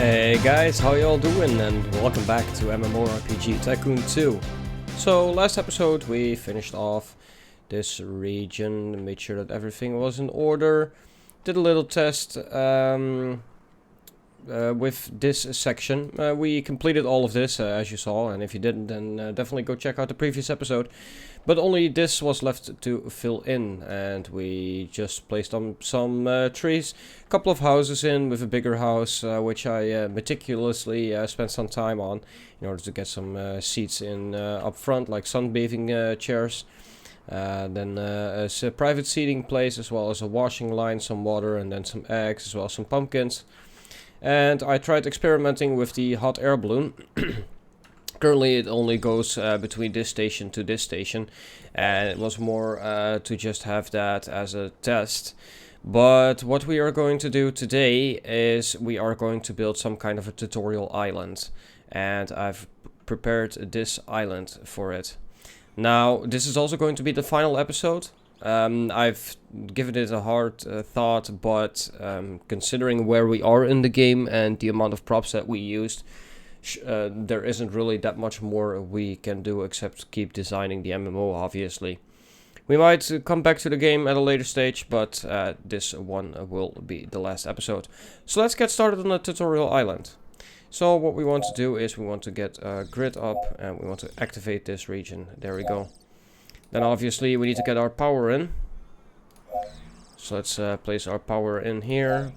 Hey guys, how y'all doing? And welcome back to MMORPG Tycoon 2. So last episode we finished off this region, made sure that everything was in order, did a little test with this section. We completed all of this as you saw, and if you didn't then definitely go check out the previous episode. But only this was left to fill in, and we just placed on some trees, a couple of houses in with a bigger house, which I meticulously spent some time on in order to get some seats in up front, like sunbathing chairs. Then a private seating place, as well as a washing line, some water, and then some eggs, as well as some pumpkins. And I tried experimenting with the hot air balloon. Currently it only goes between this station to this station, and it was more to just have that as a test. But what we are going to do today is we are going to build some kind of a tutorial island, and I've prepared this island for it. Now this is also going to be the final episode. I've given it a hard thought, but considering where we are in the game and the amount of props that we used, there isn't really that much more we can do except keep designing the MMO, obviously. We might come back to the game at a later stage, but this one will be the last episode. So let's get started on the tutorial island. So what we want to do is we want to get a grid up and we want to activate this region. There we go. Then obviously we need to get our power in. So let's place our power in here,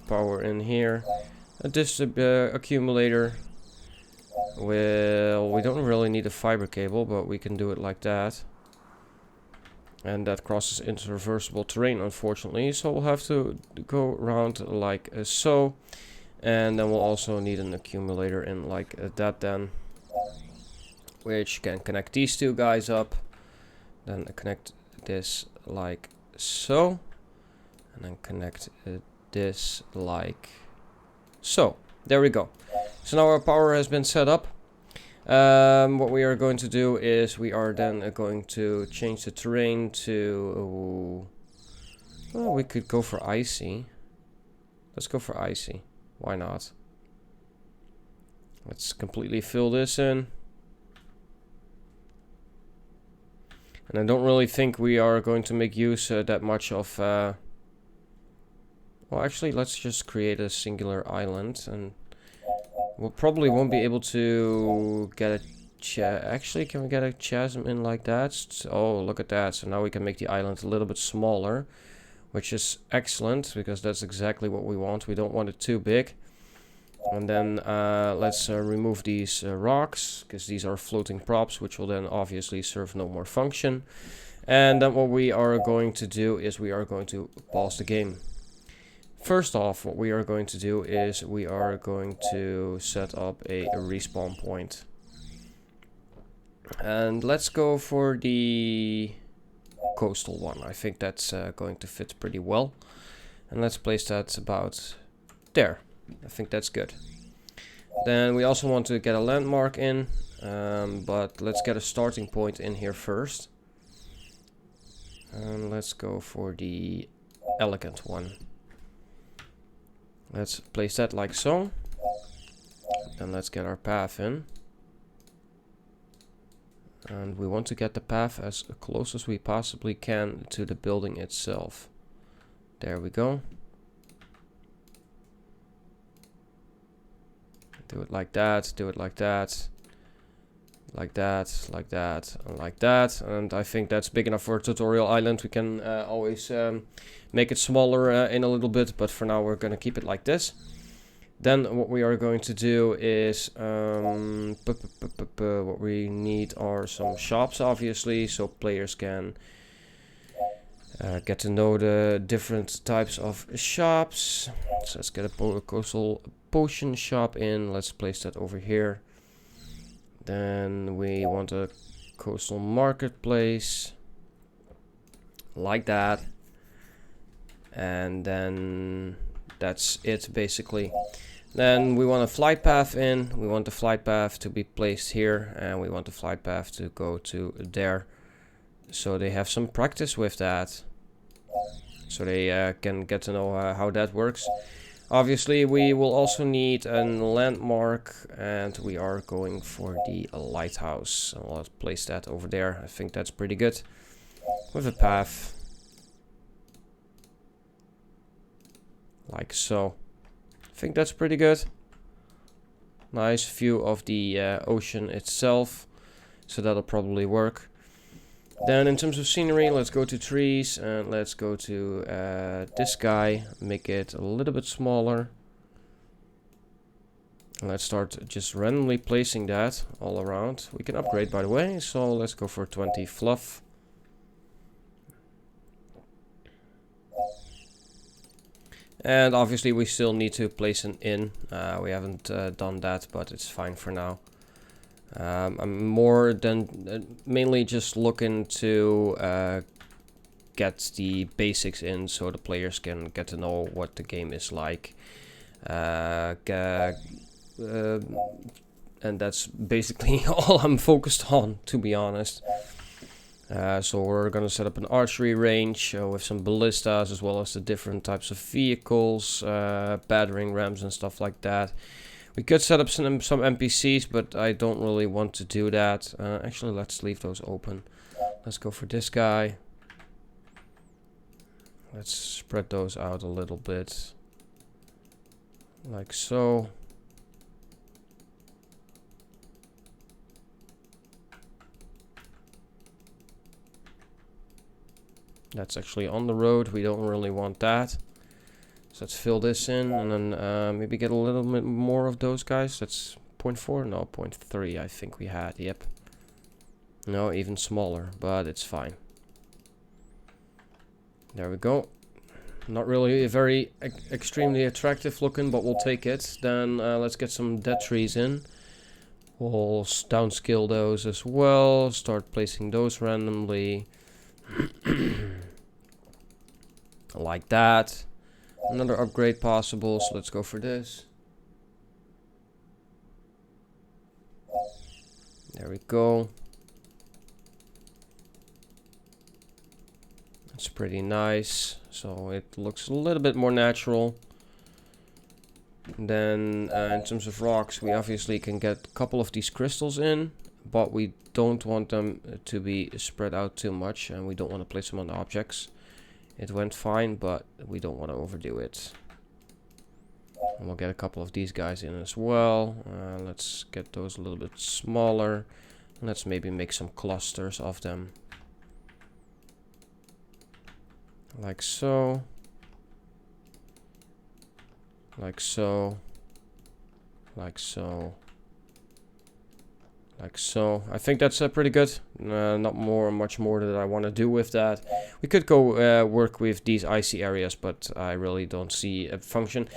this accumulator. Well, we don't really need a fiber cable, but we can do it like that. And that crosses irreversible terrain, unfortunately, so we'll have to go around like so. And then we'll also need an accumulator in like that then, which can connect these two guys up. Then connect this like so, and then connect this like so. There we go. So now our power has been set up. What we are going to do is we are then going to change the terrain to... well, we could go for icy. Let's go for icy. Why not? Let's completely fill this in. And I don't really think we are going to make use that much of... well, actually, let's just create a singular island, and we'll probably won't be able to get a actually, can we get a chasm in like that? Oh, look at that. So now we can make the island a little bit smaller, which is excellent, because that's exactly what we want. We don't want it too big. And then let's remove these rocks, because these are floating props, which will then obviously serve no more function. And then what we are going to do is we are going to pause the game. First off, what we are going to do is we are going to set up a respawn point. And let's go for the coastal one. I think that's going to fit pretty well. And let's place that about there. I think that's good. Then we also want to get a landmark in, but let's get a starting point in here first. And let's go for the elegant one. Let's place that like so. Then let's get our path in. And we want to get the path as close as we possibly can to the building itself. There we go. Do it like that, do it like that. Like that, like that, and like that. And I think that's big enough for a tutorial island. We can always make it smaller in a little bit, but for now we're going to keep it like this. Then what we are going to do is what we need are some shops, obviously, so players can get to know the different types of shops. So let's get a coastal potion shop in. Let's place that over here. Then we want a coastal marketplace, like that. And then that's it, basically. Then we want a flight path in. We want the flight path to be placed here, and we want the flight path to go to there, so they have some practice with that, so they can get to know how that works. Obviously, we will also need a landmark, and we are going for the lighthouse. And let's place that over there. I think that's pretty good. With a path. Like so. I think that's pretty good. Nice view of the ocean itself. So that'll probably work. Then in terms of scenery, let's go to trees and let's go to this guy. Make it a little bit smaller. And let's start just randomly placing that all around. We can upgrade, by the way, so let's go for 20 fluff. And obviously we still need to place an inn. We haven't done that, but it's fine for now. I'm more than mainly just looking to get the basics in so the players can get to know what the game is like. And that's basically all I'm focused on, to be honest. So we're gonna set up an archery range with some ballistas, as well as the different types of vehicles, battering rams and stuff like that. We could set up some NPCs, but I don't really want to do that. Actually, let's leave those open. Let's go for this guy. Let's spread those out a little bit. Like so. That's actually on the road. We don't really want that. So let's fill this in and then maybe get a little bit more of those guys. That's 0.4? No, 0.3 I think we had. Yep. No, even smaller, but it's fine. There we go. Not really very extremely attractive looking, but we'll take it. Then let's get some dead trees in. We'll downscale those as well. Start placing those randomly. Like that. Another upgrade possible, so let's go for this. There we go. That's pretty nice. So it looks a little bit more natural. And then in terms of rocks, we obviously can get a couple of these crystals in, but we don't want them to be spread out too much, and we don't want to place them on objects. It went fine, but we don't want to overdo it. And we'll get a couple of these guys in as well. Let's get those a little bit smaller. Let's maybe make some clusters of them. Like so. Like so. Like so. Like so. I think that's pretty good. Not much more that I want to do with that. We could go work with these icy areas, but I really don't see a function.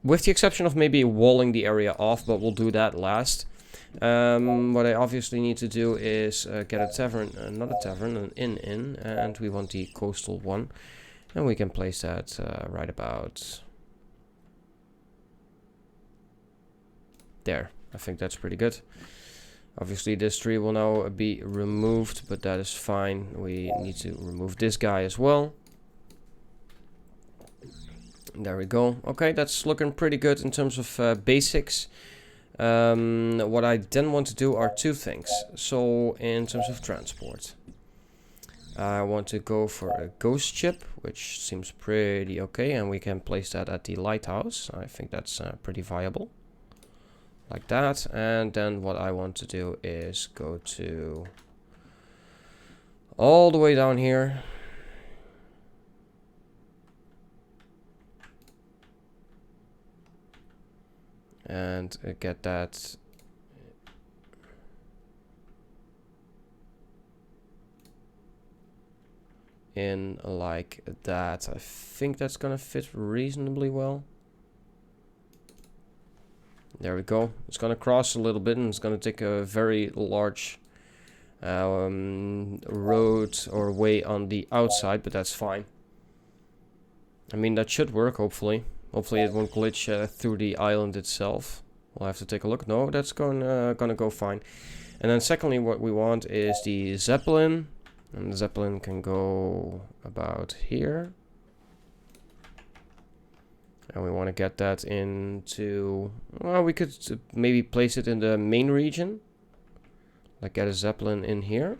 With the exception of maybe walling the area off, but we'll do that last. What I obviously need to do is get a tavern, not a tavern, an inn in, and we want the coastal one. And we can place that right about there. I think that's pretty good. Obviously this tree will now be removed, but that is fine. We need to remove this guy as well. There we go. Okay, that's looking pretty good in terms of basics. What I then want to do are two things. So in terms of transport, I want to go for a ghost ship, which seems pretty okay, and we can place that at the lighthouse. I think that's pretty viable. Like that. And then what I want to do is go to all the way down here. And get that in like that. I think that's gonna fit reasonably well. There we go. It's gonna cross a little bit, and it's gonna take a very large road or way on the outside, but that's fine. I mean, that should work, hopefully. Hopefully it won't glitch through the island itself. We'll have to take a look. No, that's gonna go fine. And then secondly, what we want is the Zeppelin. And the Zeppelin can go about here. And we want to get that into... Well, we could maybe place it in the main region. Like get a Zeppelin in here.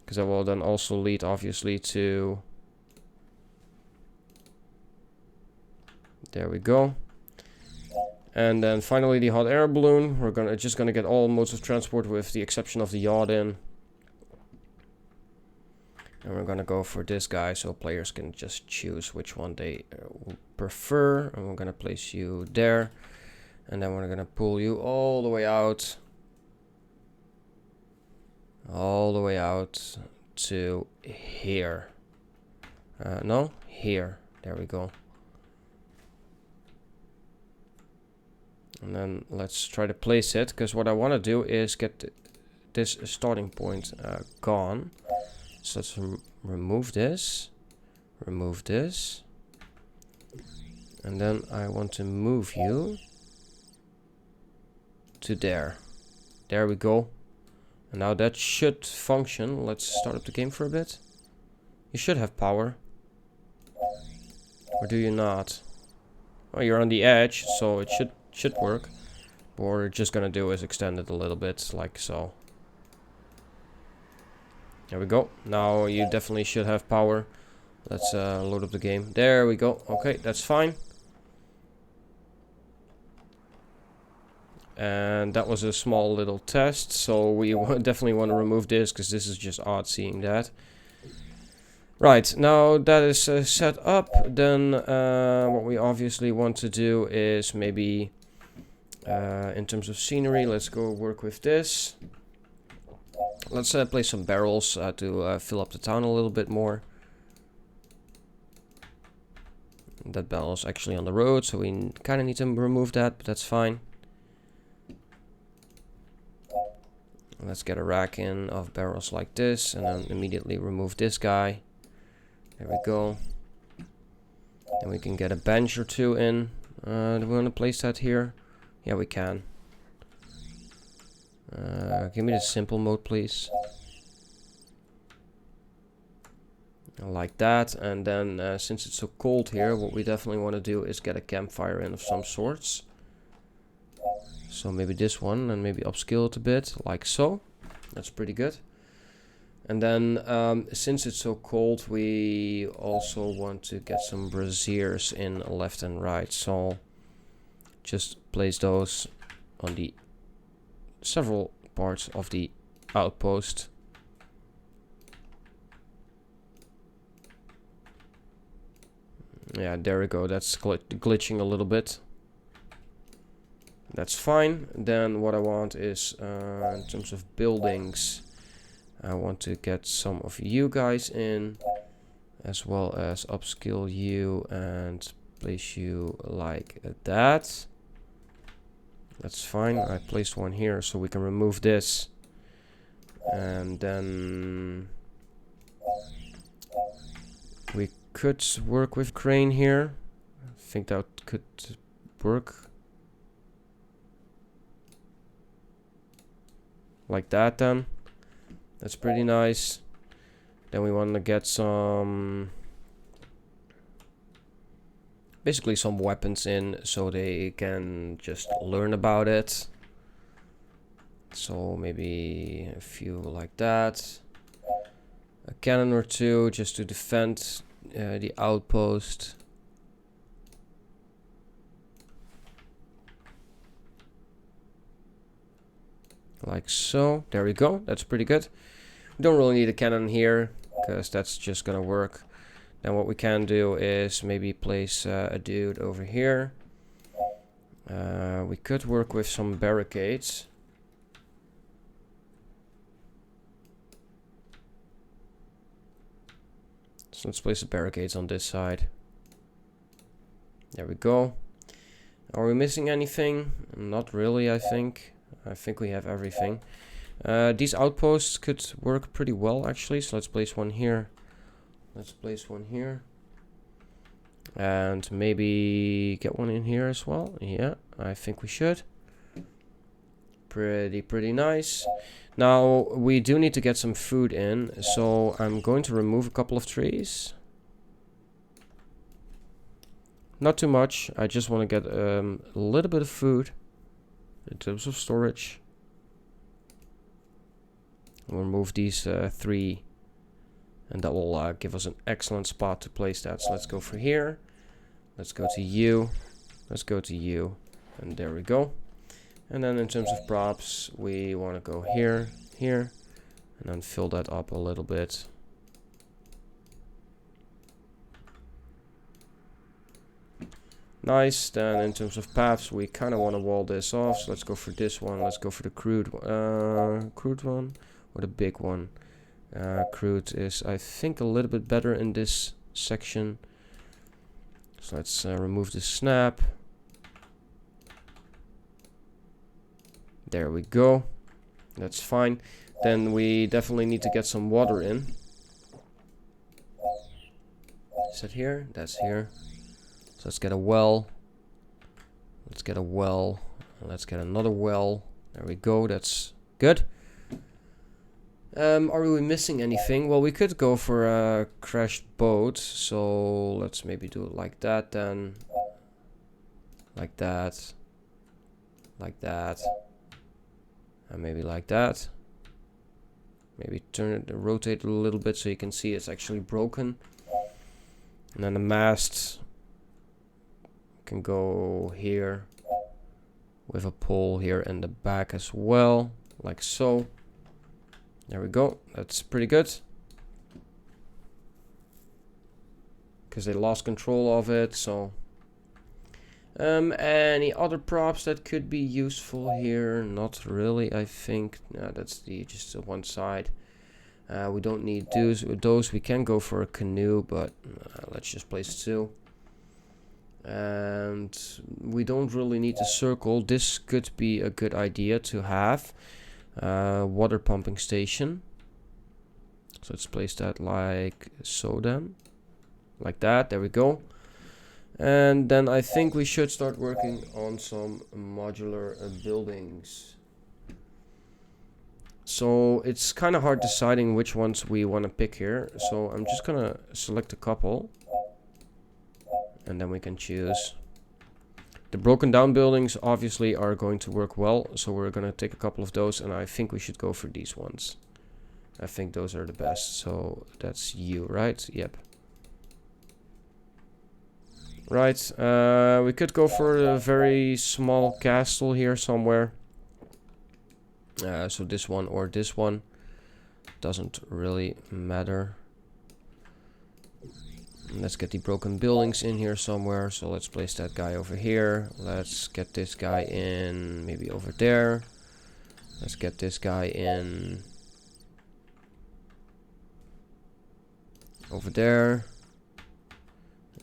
Because that will then also lead, obviously, to... There we go. And then finally the hot air balloon. We're just gonna get all modes of transport with the exception of the yacht in. And we're gonna go for this guy so players can just choose which one they prefer. And we're gonna place you there. And then we're gonna pull you all the way out. All the way out to here. No, here. There we go. And then let's try to place it, because what I want to do is get this starting point gone. So let's remove this, and then I want to move you to there. There we go. And now that should function. Let's start up the game for a bit. You should have power. Or do you not? Well, you're on the edge, so it should work. What we're just gonna do is extend it a little bit, like so. There we go. Now you definitely should have power. Let's load up the game. There we go. Okay, that's fine. And that was a small little test, so we definitely want to remove this, because this is just odd seeing that. Right, now that is set up, then what we obviously want to do is maybe, in terms of scenery, let's go work with this. Let's place some barrels to fill up the town a little bit more. That barrel is actually on the road, so we kind of need to remove that, but that's fine. Let's get a rack in of barrels like this, and then immediately remove this guy. There we go. And we can get a bench or two in. Do we want to place that here? Yeah, we can. Give me the simple mode, please. Like that. And then, since it's so cold here, what we definitely want to do is get a campfire in of some sorts. So maybe this one, and maybe upscale it a bit, like so. That's pretty good. And then, since it's so cold, we also want to get some braziers in left and right. So just place those on the several parts of the outpost. Yeah, there we go. That's glitching a little bit. That's fine. Then what I want is, in terms of buildings, I want to get some of you guys in, as well as upskill you and place you like that. That's fine. I placed one here so we can remove this. And then we could work with crane here. I think that could work. Like that then. That's pretty nice. Then we want to get some... basically some weapons in so they can just learn about it. So maybe a few like that. A cannon or two just to defend the outpost. Like so. There we go. That's pretty good. We don't really need a cannon here, because that's just gonna work. Then what we can do is maybe place a dude over here. We could work with some barricades. So let's place the barricades on this side. There we go. Are we missing anything? Not really, I think. I think we have everything. These outposts could work pretty well, actually. So let's place one here. Let's place one here. And maybe get one in here as well. Yeah, I think we should. Pretty nice. Now, we do need to get some food in. So I'm going to remove a couple of trees. Not too much. I just want to get a little bit of food in terms of storage. We'll remove these 3, and that will give us an excellent spot to place that. So let's go for here. Let's go to you. Let's go to you. And there we go. And then in terms of props, we want to go here, here, and then fill that up a little bit. Nice. Then in terms of paths, we kind of want to wall this off. So let's go for this one. Let's go for the crude one or the big one. Crude is, I think, a little bit better in this section. So let's remove the snap. There we go. That's fine. Then we definitely need to get some water in. Is that here? That's here. So let's get a well. Let's get a well. Let's get another well. There we go. That's good. Are we missing anything? Well, we could go for a crashed boat. So let's maybe do it like that then. Like that. Like that. And maybe like that. Maybe turn it, rotate it a little bit so you can see it's actually broken. And then the mast can go here with a pole here in the back as well, like so. There we go. That's pretty good. Because they lost control of it, so... any other props that could be useful here? Not really, I think. That's just the one side. We don't need those. We can go for a canoe, but let's just place 2. And we don't really need a circle. This could be a good idea to have. Water pumping station. So let's place that like so then. Like that. There we go. And then I think we should start working on some modular buildings. So it's kind of hard deciding which ones we want to pick here. So I'm just gonna select a couple. And then we can choose. The broken down buildings obviously are going to work well. So we're gonna take a couple of those, and I think we should go for these ones. I think those are the best. So that's you, right? Yep. Right, we could go for a very small castle here somewhere. So this one or this one. Doesn't really matter. Let's get the broken buildings in here somewhere. So let's place that guy over here. Let's get this guy in maybe over there. Let's get this guy in over there.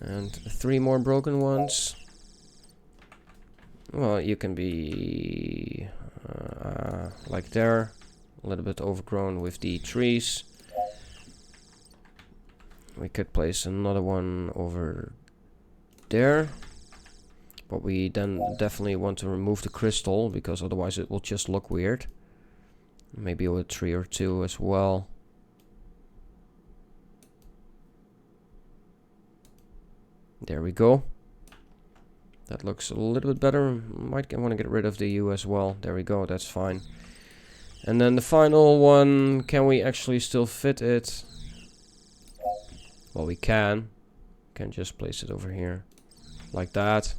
And 3 more broken ones. Well, you can be like there. A little bit overgrown with the trees. We could place another one over there. But we then definitely want to remove the crystal, because otherwise it will just look weird. Maybe a tree or 2 as well. There we go. That looks a little bit better. Might want to get rid of the U as well. There we go, that's fine. And then the final one, can we actually still fit it? Well, we can. Can just place it over here. Like that.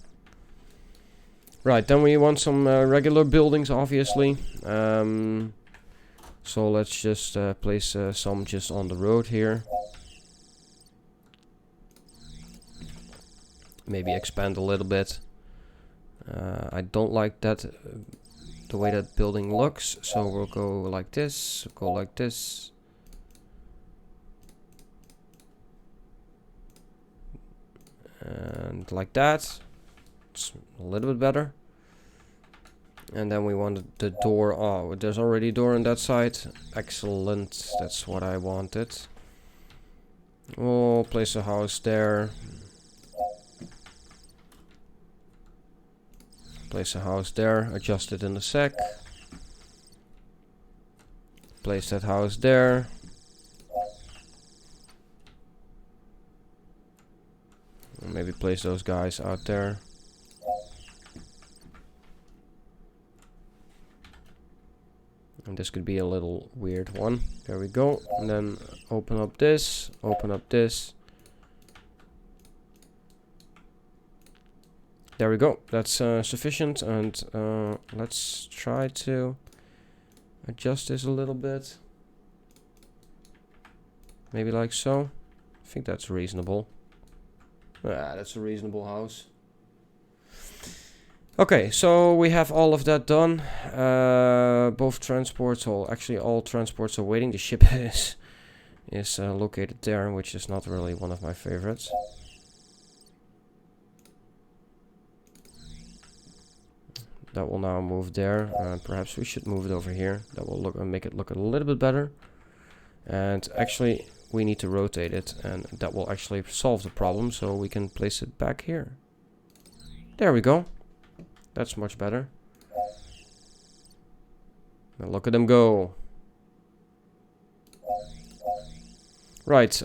Right, then we want some regular buildings, obviously. So let's just place some just on the road here. Maybe expand a little bit. I don't like that the way that building looks, so we'll go like this, go like this. And like that. It's a little bit better. And then we want the door. Oh, there's already a door on that side. Excellent. That's what I wanted. We'll place a house there. Place a house there. Adjust it in a sec. Place that house maybe place those guys out there. And this could be a little weird one. There we go. And then open up this, open up this. There we go. That's sufficient. And let's try to adjust this a little bit. Maybe like so. I think that's reasonable. That's a reasonable house. Okay, so we have all of that done. Both transports, actually all transports are waiting. The ship is located there, which is not really one of my favorites. That will now move there. Perhaps we should move it over here. That will make it look a little bit better. And actually, we need to rotate it, and that will actually solve the problem. So we can place it back here. There we go. That's much better. Now look at them go. Right,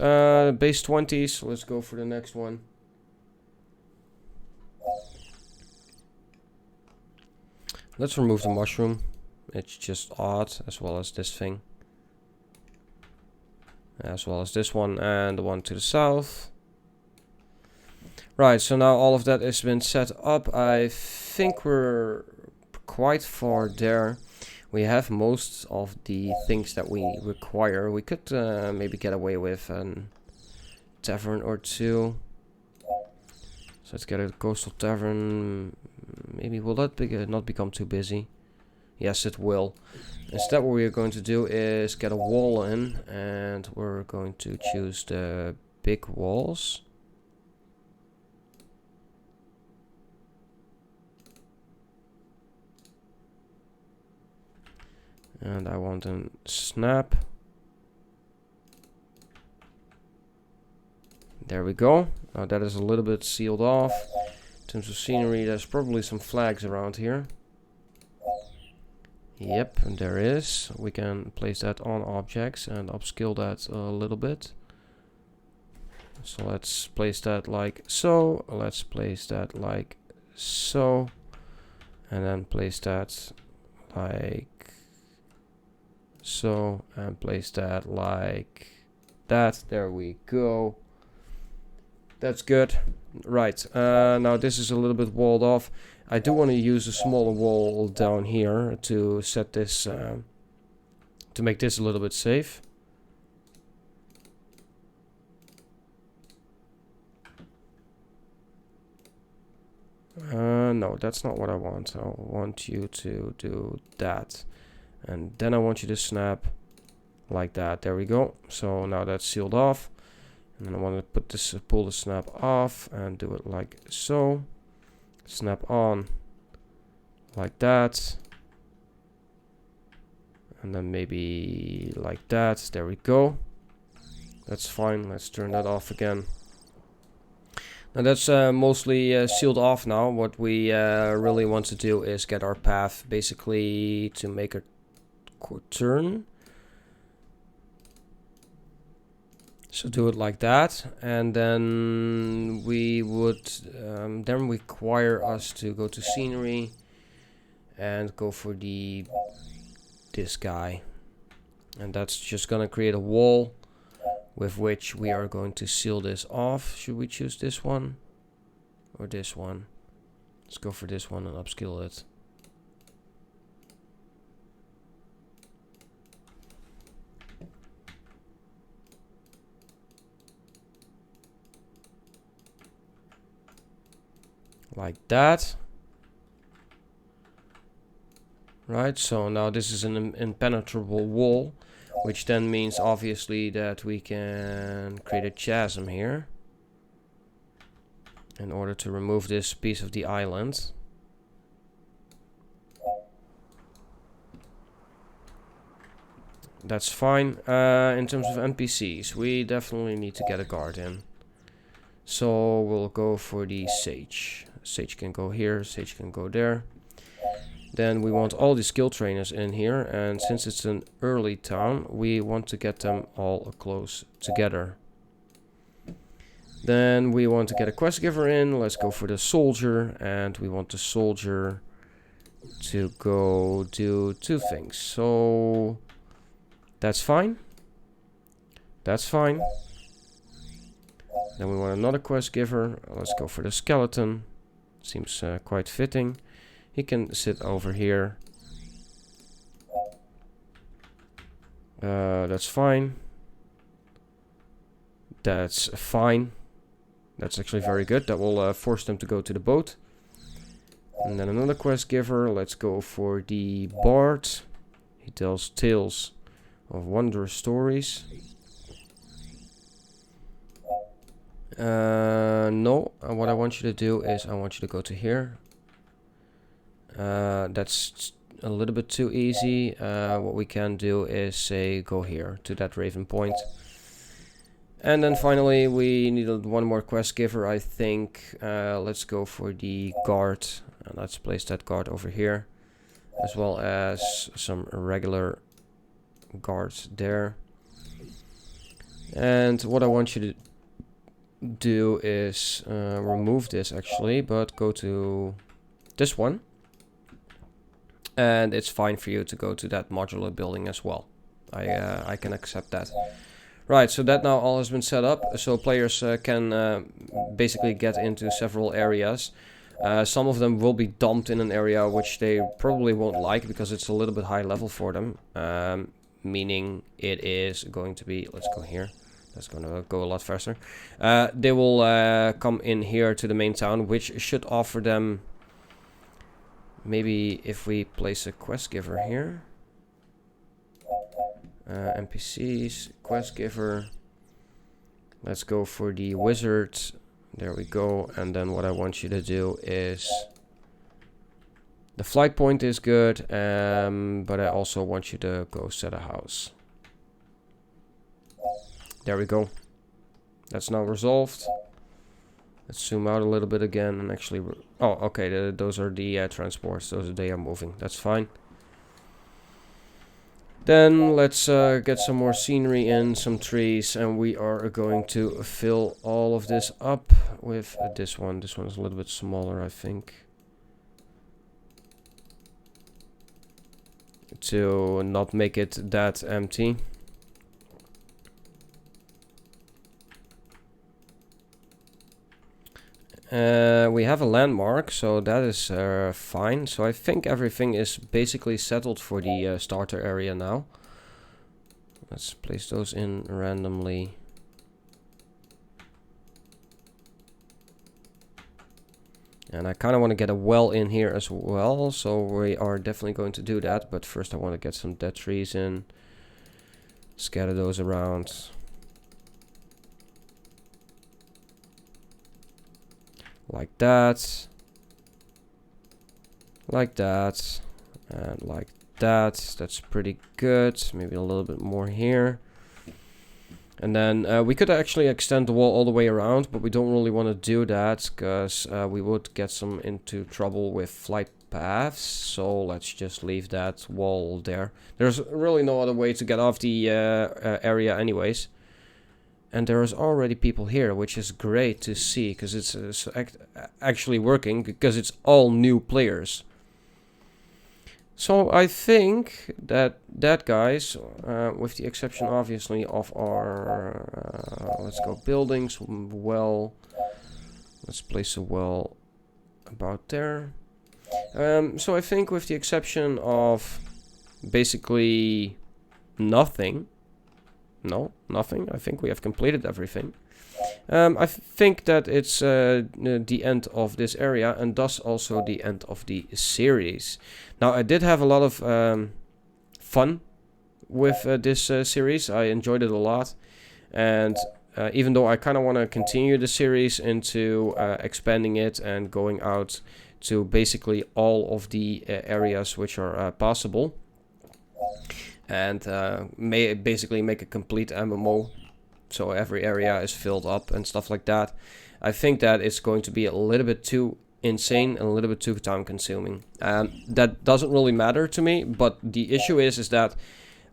base 20, so let's go for the next one. Let's remove the mushroom. It's just odd, as well as this thing. As well as this one and the one to the south. Right, so now all of that has been set up. I think we're quite far there. We have most of the things that we require. We could maybe get away with a tavern or two. So let's get a coastal tavern. Maybe will that not become too busy? Yes, it will. Instead, what we are going to do is get a wall in, and we're going to choose the big walls. And I want a snap. There we go. Now that is a little bit sealed off. In terms of scenery, there's probably some flags around here. Yep, and there is. We can place that on objects and upscale that a little bit. So let's place that like so. Let's place that like so. And then place that like so. And place that like that. There we go. That's good. Right, now this is a little bit walled off. I do want to use a smaller wall down here to set this, to make this a little bit safe. No, that's not what I want. I want you to do that. And then I want you to snap like that. There we go. So now that's sealed off. And then I want to put this, pull the snap off and do it like so. Snap on like that. And then maybe like that. There we go. That's fine. Let's turn that off again. Now that's mostly sealed off now. What we really want to do is get our path basically to make a turn. So do it like that, and then we would then require us to go to scenery and go for this guy, and that's just gonna create a wall with which we are going to seal this off. Should we choose this one or this one? Let's go for this one and upscale it. Like that. Right, so now this is an impenetrable wall, which then means obviously that we can create a chasm here in order to remove this piece of the island. That's fine. In terms of NPCs, we definitely need to get a guard in. So we'll go for the sage. Sage can go here, sage can go there. Then we want all the skill trainers in here, and since it's an early town, we want to get them all close together. Then we want to get a quest giver in. Let's go for the soldier, and we want the soldier to go do 2 things. So that's fine. That's fine. Then we want another quest giver. Let's go for the skeleton. Seems quite fitting. He can sit over here. That's fine. That's fine. That's actually very good. That will force them to go to the boat. And then another quest giver. Let's go for the bard. He tells tales of wondrous stories. No, what I want you to do is I want you to go to here. That's a little bit too easy. What we can do is say go here to that raven point. And then finally we needed one more quest giver, I think. Let's go for the guard. Let's place that guard over here, as well as some regular guards there. And what I want you to do is remove this actually, but go to this one. And it's fine for you to go to that modular building as well. I can accept that. Right, so that now all has been set up, so players can basically get into several areas. Some of them will be dumped in an area which they probably won't like because it's a little bit high level for them. Meaning it is going to be, let's go here, that's going to go a lot faster. They will come in here to the main town, which should offer them, maybe if we place a quest giver here. NPCs, quest giver. Let's go for the wizard. There we go. And then what I want you to do is, the flight point is good, but I also want you to go set a house. There we go. That's now resolved. Let's zoom out a little bit again and actually... Oh, okay, those are the transports. They are moving. That's fine. Then let's get some more scenery in, some trees, and we are going to fill all of this up with this one. This one is a little bit smaller, I think. To not make it that empty. We have a landmark, so that is fine. So I think everything is basically settled for the starter area now. Let's place those in randomly. And I kind of want to get a well in here as well, so we are definitely going to do that. But first I want to get some dead trees in. Scatter those around. Like that, like that, and like that. That's pretty good. Maybe a little bit more here. And then we could actually extend the wall all the way around, but we don't really want to do that because we would get some into trouble with flight paths. So let's just leave that wall there. There's really no other way to get off the area anyways. And there is already people here, which is great to see, because it's actually working, because it's all new players. So I think that guys, with the exception obviously of our, let's go buildings, well, let's place a well about there. So I think with the exception of basically nothing. No, nothing. I think we have completed everything. I think that it's the end of this area, and thus also the end of the series. Now, I did have a lot of fun with this series. I enjoyed it a lot. And even though I kind of want to continue the series into expanding it and going out to basically all of the areas which are possible. And basically make a complete MMO, so every area is filled up and stuff like that. I think that it's going to be a little bit too insane and a little bit too time consuming. That doesn't really matter to me, but the issue is that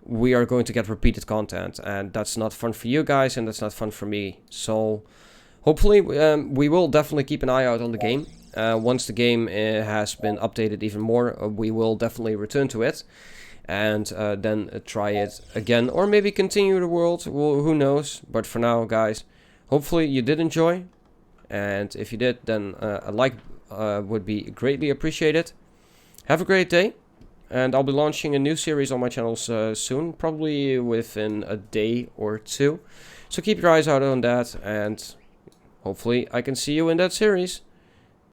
we are going to get repeated content, and that's not fun for you guys and that's not fun for me. So Hopefully, we will definitely keep an eye out on the game. Once the game has been updated even more, we will definitely return to it. And then try it again. Or maybe continue the world, well, who knows. But for now, guys, hopefully you did enjoy. And if you did, then a like would be greatly appreciated. Have a great day. And I'll be launching a new series on my channels soon. Probably within a day or two. So keep your eyes out on that. And hopefully I can see you in that series.